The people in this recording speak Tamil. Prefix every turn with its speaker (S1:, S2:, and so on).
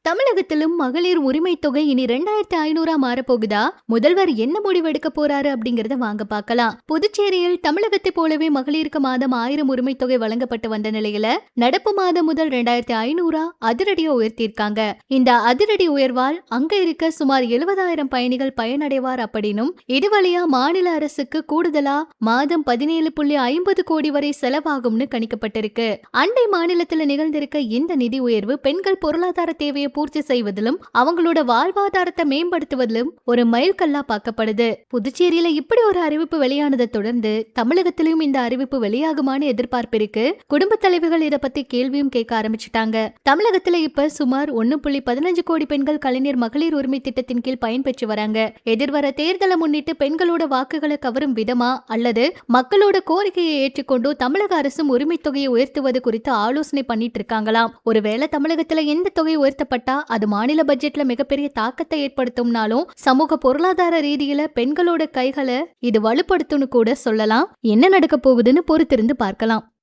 S1: தமிழகத்திலும் மகளிர் உரிமை தொகை இனி 2500 மாறப்போகுதா? முதல்வர் என்ன முடிவெடுக்க போறாரு அப்படிங்கறத வாங்க பார்க்கலாம். புதுச்சேரியில் தமிழகத்தை போலவே மகளிருக்கு மாதம் 1000 உரிமை தொகை வழங்கப்பட்டு வந்த நிலையில நடப்பு மாதம் முதல் 2500 அதிரடியா உயர்த்தியிருக்காங்க. இந்த அதிரடி உயர்வால் அங்க இருக்க சுமார் 70,000 பயணிகள் பயனடைவார் அப்படின்னும், இது வழியா மாநில அரசுக்கு கூடுதலா மாதம் 17.50 கோடி வரை செலவாகும்னு கணிக்கப்பட்டிருக்கு. அண்டை மாநிலத்தில் நிகழ்ந்திருக்க இந்த நிதி உயர்வு பெண்கள் பொருளாதார தேவையை பூர்த்தி செய்வதிலும் அவங்களோட வாழ்வாதாரத்தை மேம்படுத்துவதிலும் ஒரு மைல்கல்லா பார்க்கப்படுது. புதுச்சேரியில இப்படி ஒரு அறிவிப்பு வெளியானதை தொடர்ந்து தமிழகத்திலும் இந்த அறிவிப்பு வெளியாகுமான்னு எதிர்பார்ப்பு இருக்கு. குடும்ப தலைவர்கள் இதை பத்தி கேள்வியும் கேட்க ஆரம்பிச்சுட்டாங்க. தமிழகத்துல இப்ப சுமார் 1.15 கோடி பெண்கள் கலைஞர் மகளிர் உரிமை திட்டத்தின் கீழ் பயன்பெற்று வராங்க. எதிர்வர தேர்தலை முன்னிட்டு பெண்களோட வாக்குகளை கவரும் விதமா அல்லது மக்களோட கோரிக்கையை ஏற்றுக்கொண்டு தமிழக அரசும் உரிமை தொகையை உயர்த்துவது குறித்து ஆலோசனை பண்ணிட்டு இருக்காங்களாம். ஒருவேளை தமிழகத்துல எந்த தொகை உயர்த்தப்பட்டா அது மாநில பட்ஜெட்ல மிகப்பெரிய தாக்கத்தை ஏற்படுத்தும்னாலும் சமூக பொருளாதார ரீதியில பெண்களோட கைகளை இது வலுப்படுத்தும்னு கூட சொல்லலாம். என்ன நடக்க போகுதுன்னு பொறுத்திருந்து பார்க்கலாம்.